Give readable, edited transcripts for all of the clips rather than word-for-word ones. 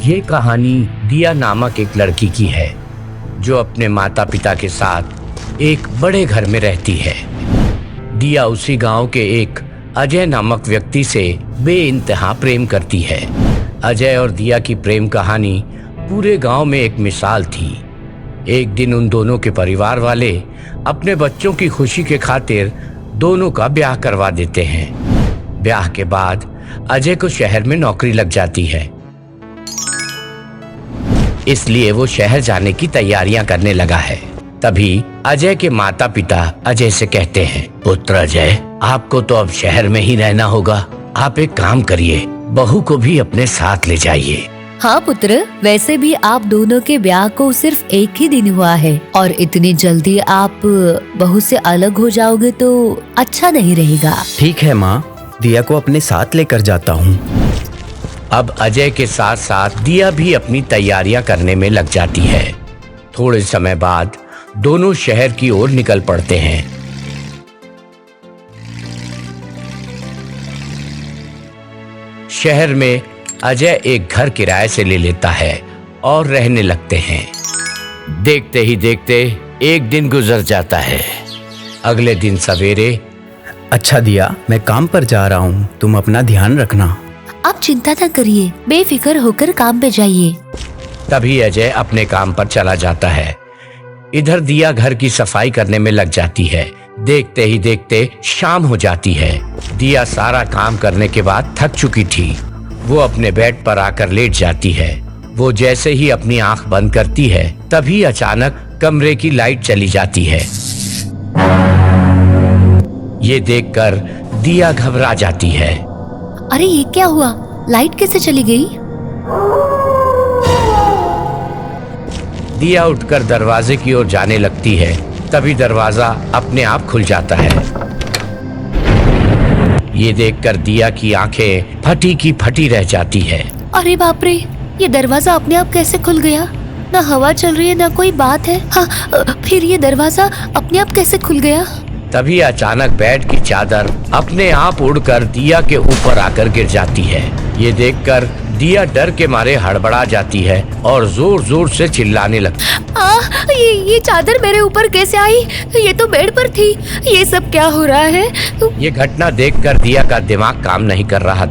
ये कहानी दिया नामक एक लड़की की है जो अपने माता पिता के साथ एक बड़े घर में रहती है। दिया उसी गांव के एक अजय नामक व्यक्ति से बेइंतहा प्रेम करती है। अजय और दिया की प्रेम कहानी पूरे गांव में एक मिसाल थी। एक दिन उन दोनों के परिवार वाले अपने बच्चों की खुशी के खातिर दोनों का ब्याह करवा देते हैं। ब्याह के बाद अजय को शहर में नौकरी लग जाती है, इसलिए वो शहर जाने की तैयारियां करने लगा है। तभी अजय के माता पिता अजय से कहते हैं, पुत्र अजय, आपको तो अब शहर में ही रहना होगा। आप एक काम करिए, बहू को भी अपने साथ ले जाइए। हाँ पुत्र, वैसे भी आप दोनों के ब्याह को सिर्फ एक ही दिन हुआ है और इतनी जल्दी आप बहू से अलग हो जाओगे तो अच्छा नहीं रहेगा। ठीक है माँ, दिया को अपने साथ लेकर जाता हूँ। अब अजय के साथ साथ दिया भी अपनी तैयारियां करने में लग जाती है। थोड़े समय बाद दोनों शहर की ओर निकल पड़ते हैं। शहर में अजय एक घर किराए से ले लेता है और रहने लगते हैं। देखते ही देखते एक दिन गुजर जाता है। अगले दिन सवेरे, अच्छा दिया, मैं काम पर जा रहा हूँ, तुम अपना ध्यान रखना। आप चिंता न करिए, बेफिक्र होकर काम पे जाइए। तभी अजय अपने काम पर चला जाता है। इधर दिया घर की सफाई करने में लग जाती है। देखते ही देखते शाम हो जाती है। दिया सारा काम करने के बाद थक चुकी थी। वो अपने बेड पर आकर लेट जाती है। वो जैसे ही अपनी आंख बंद करती है, तभी अचानक कमरे की लाइट चली जाती है। ये देखकर दिया घबरा जाती है। अरे ये क्या हुआ? लाइट कैसे चली गई? दिया उठकर दरवाजे की ओर जाने लगती है। तभी दरवाजा अपने आप खुल जाता है। ये देखकर दिया की आंखें फटी की फटी रह जाती है। अरे बाप रे, ये दरवाजा अपने आप कैसे खुल गया? ना हवा चल रही है ना कोई बात है। हाँ, फिर ये दरवाजा अपने आप कैसे खुल गया? तभी अचानक बेड की चादर अपने आप उड़कर दिया के ऊपर आकर गिर जाती है। ये देखकर दिया डर के मारे हड़बड़ा जाती है और जोर जोर से चिल्लाने लगती है। ये चादर मेरे ऊपर कैसे आई? ये तो बेड पर थी। ये सब क्या हो रहा है? ये घटना देखकर दिया का दिमाग काम नहीं कर रहा।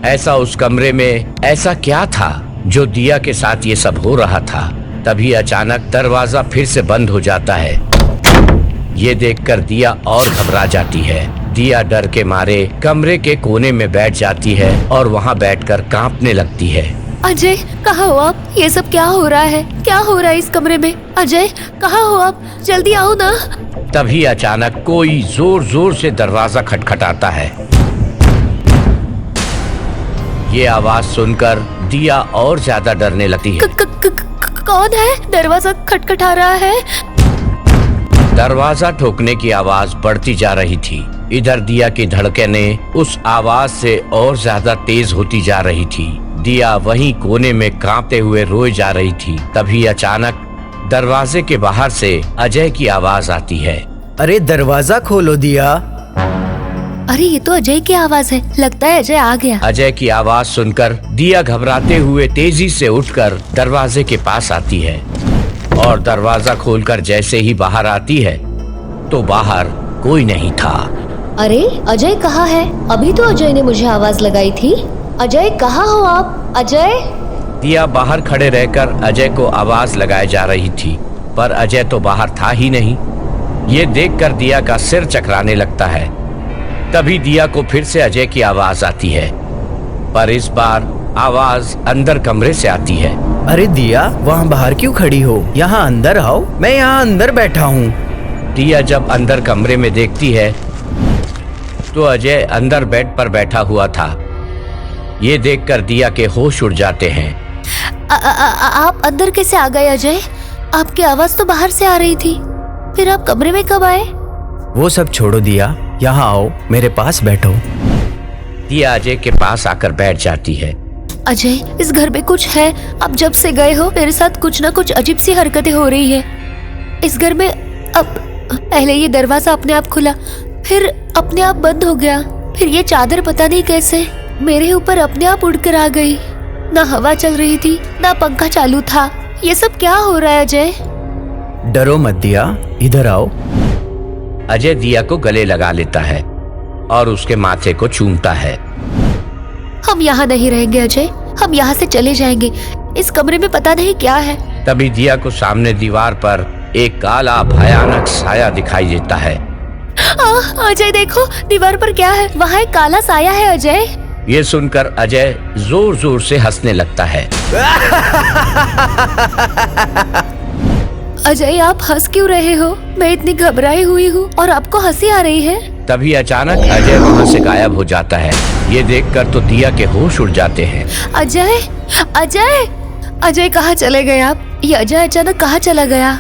ऐसा उस कमरे में ऐसा क्या था जो दिया के साथ ये सब हो रहा था? तभी अचानक दरवाजा फिर से बंद हो जाता है। ये देखकर दिया और घबरा जाती है। दिया डर के मारे कमरे के कोने में बैठ जाती है और वहाँ बैठकर कांपने लगती है। अजय, कहाँ हो आप? ये सब क्या हो रहा है? क्या हो रहा है इस कमरे में? अजय, कहाँ हो आप? जल्दी आओ ना। तभी अचानक कोई जोर जोर से दरवाजा खटखटाता है। ये आवाज सुनकर दिया और ज्यादा डरने लगती है। कौन है? दरवाजा खटखटा रहा है। दरवाजा ठोकने की आवाज बढ़ती जा रही थी। इधर दिया की धड़कनें उस आवाज से और ज्यादा तेज होती जा रही थी। दिया वहीं कोने में कांपते हुए रोए जा रही थी। तभी अचानक दरवाजे के बाहर से अजय की आवाज आती है। अरे दरवाजा खोलो दिया। अरे ये तो अजय की आवाज है। लगता है अजय आ गया। अजय की आवाज सुनकर दिया घबराते हुए तेजी से उठकर दरवाजे के पास आती है और दरवाजा खोलकर जैसे ही बाहर आती है तो बाहर कोई नहीं था। अरे अजय कहाँ है? अभी तो अजय ने मुझे आवाज लगाई थी। अजय, कहाँ हो आप? अजय। दिया बाहर खड़े रहकर अजय को आवाज लगाए जा रही थी, पर अजय तो बाहर था ही नहीं। ये देखकर दिया का सिर चकराने लगता है। तभी दिया को फिर से अजय की आवाज आती है, पर इस बार आवाज अंदर कमरे से आती है। अरे दिया, वहाँ बाहर क्यों खड़ी हो? यहाँ अंदर आओ, मैं यहाँ अंदर बैठा हूँ। दिया जब अंदर कमरे में देखती है तो अजय अंदर बेड पर बैठा हुआ था। ये देखकर दिया के होश उड़ जाते हैं। आप अंदर कैसे आ गए अजय? आपकी आवाज तो बाहर से आ रही थी, फिर आप कमरे में कब आए? वो सब छोड़ो दिया, यहाँ आओ, मेरे पास बैठो। दिया अजय के पास आकर बैठ जाती है। अजय, इस घर में कुछ है। आप जब से गए हो मेरे साथ कुछ ना कुछ अजीब सी हरकतें हो रही है इस घर में। अब पहले ये दरवाजा अपने आप खुला, फिर अपने आप बंद हो गया, फिर ये चादर पता नहीं कैसे। मेरे ऊपर अपने आप उड़कर आ गई। ना हवा चल रही थी, ना पंखा चालू था। ये सब क्या हो रहा है अजय? डरो मत दिया, इधर आओ। अजय दिया को गले लगा लेता है और उसके माथे को चूमता है। हम यहाँ नहीं रहेंगे अजय, हम यहाँ से चले जाएंगे। इस कमरे में पता नहीं क्या है। तभी दिया को सामने दीवार पर एक काला भयानक साया दिखाई देता है। अजय देखो, दीवार पर क्या है? वहाँ एक काला साया है अजय। ये सुनकर अजय जोर जोर से हंसने लगता है। अजय आप हंस क्यों रहे हो? मैं इतनी घबराई हुई हूँ और आपको हंसी आ रही है। तभी अचानक अजय वहाँ से गायब हो जाता है। ये देखकर तो दिया के होश उड़ जाते हैं। अजय, अजय, अजय कहाँ चले गए आप? ये अजय अचानक कहाँ चला गया?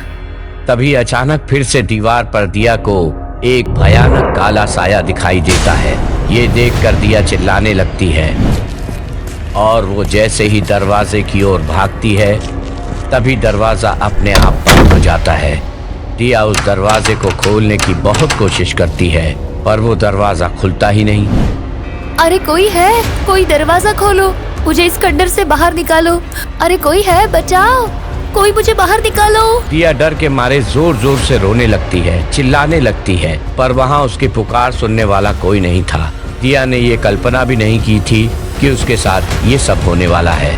तभी अचानक फिर से दीवार पर दिया को एक भयानक काला साया दिखाई देता है। ये देखकर दिया चिल्लाने लगती है और वो जैसे ही दरवाजे की ओर भागती है तभी दरवाजा अपने आप बंद हो जाता है। दिया उस दरवाजे को खोलने की बहुत कोशिश करती है पर वो दरवाजा खुलता ही नहीं। अरे कोई है? कोई दरवाजा खोलो, मुझे इस खंडर से बाहर निकालो। अरे कोई है? बचाओ, कोई मुझे बाहर निकालो। दिया डर के मारे जोर जोर से रोने लगती है, चिल्लाने लगती है, पर वहाँ उसकी पुकार सुनने वाला कोई नहीं था। दिया ने ये कल्पना भी नहीं की थी कि उसके साथ ये सब होने वाला है।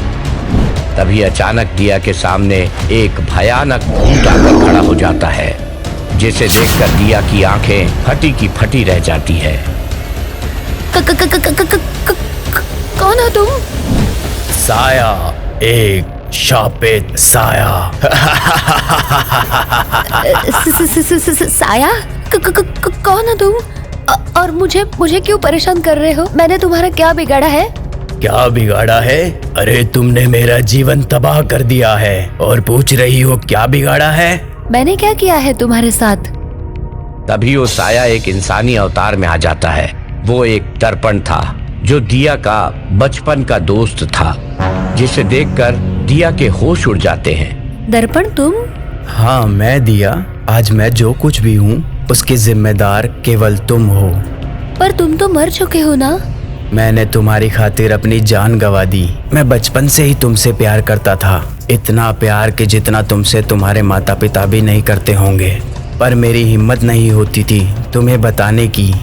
तभी अचानक दिया के सामने एक भयानक भूत आकर खड़ा हो जाता है, जिसे देखकर दिया की आंखें फटी की फटी रह जाती है। कौन हो तुम? साया, एक शापित साया। साया? कौन हो तुम? और मुझे क्यों परेशान कर रहे हो? मैंने तुम्हारा क्या बिगाड़ा है? क्या बिगाड़ा है? अरे तुमने मेरा जीवन तबाह कर दिया है और पूछ रही हो क्या बिगाड़ा है? मैंने क्या किया है तुम्हारे साथ? तभी वो साया एक इंसानी अवतार में आ जाता है। वो एक दर्पण था जो दिया का बचपन का दोस्त था, जिसे देखकर दिया के होश उड़ जाते हैं। दर्पण तुम? हाँ मैं दिया। आज मैं जो कुछ भी हूँ उसकी जिम्मेदार केवल तुम हो। पर तुम तो मर चुके हो ना? मैंने तुम्हारी खातिर अपनी जान गंवा दी। मैं बचपन से ही तुमसे प्यार करता था, इतना प्यार कि जितना तुमसे तुम्हारे माता पिता भी नहीं करते होंगे। पर मेरी हिम्मत नहीं होती थी तुम्हें बताने की।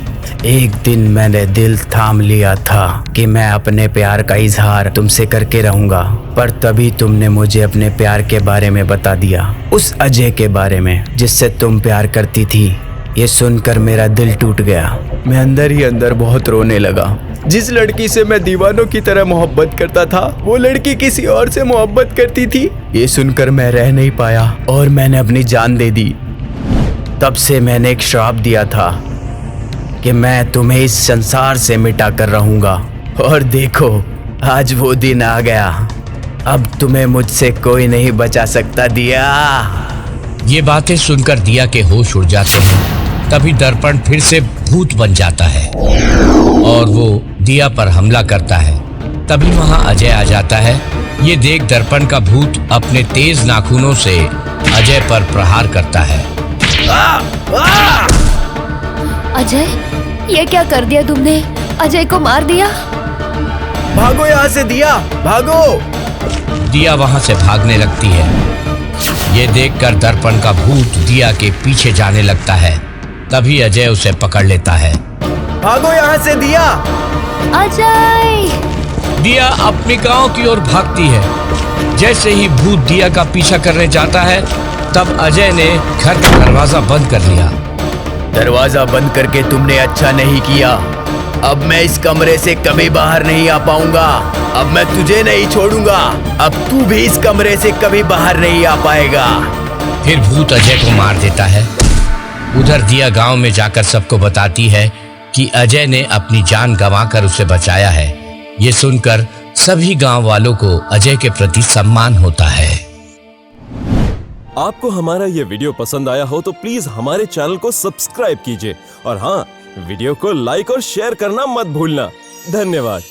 एक दिन मैंने दिल थाम लिया था कि मैं अपने प्यार का इजहार तुमसे करके रहूंगा, पर तभी तुमने मुझे अपने प्यार के बारे में बता दिया, उस अजय के बारे में जिससे तुम प्यार करती थी। ये सुनकर मेरा दिल टूट गया। मैं अंदर ही अंदर बहुत रोने लगा। जिस लड़की से मैं दीवानों की तरह मोहब्बत करता था वो लड़की किसी और से मोहब्बत करती थी। ये सुनकर मैं रह नहीं पाया और मैंने अपनी जान दे दी। तब से मैंने एक श्राप दिया था कि मैं तुम्हें इस संसार से मिटा कर रहूंगा, और देखो आज वो दिन आ गया। अब तुम्हें मुझसे कोई नहीं बचा सकता दिया। ये बातें सुनकर दिया के होश उड़ जाते हैं। तभी दर्पण फिर से भूत बन जाता है और वो दिया पर हमला करता है। तभी वहाँ अजय आ जाता है। ये देख दर्पण का भूत अपने तेज नाखूनों से अजय पर प्रहार करता है। अजय, ये क्या कर दिया तुमने? अजय को मार दिया? भागो यहाँ से दिया, भागो। दिया वहाँ से भागने लगती है। ये देखकर दर्पण का भूत दिया के पीछे जाने लगता है। तभी अजय उसे पकड़ लेता है। भागो यहाँ से दिया। अजय! दिया अपने गांव की ओर भागती है। जैसे ही भूत दिया का पीछा करने जाता है तब अजय ने घर का दरवाजा बंद कर लिया। दरवाजा बंद करके तुमने अच्छा नहीं किया। अब मैं इस कमरे से कभी बाहर नहीं आ पाऊंगा। अब मैं तुझे नहीं छोड़ूंगा। अब तू भी इस कमरे से कभी बाहर नहीं आ पाएगा। फिर भूत अजय को मार देता है। उधर दिया गांव में जाकर सबको बताती है कि अजय ने अपनी जान गंवाकर उसे बचाया है। ये सुनकर सभी गांव वालों को अजय के प्रति सम्मान होता है। आपको हमारा ये वीडियो पसंद आया हो तो प्लीज हमारे चैनल को सब्सक्राइब कीजिए और हाँ, वीडियो को लाइक और शेयर करना मत भूलना। धन्यवाद।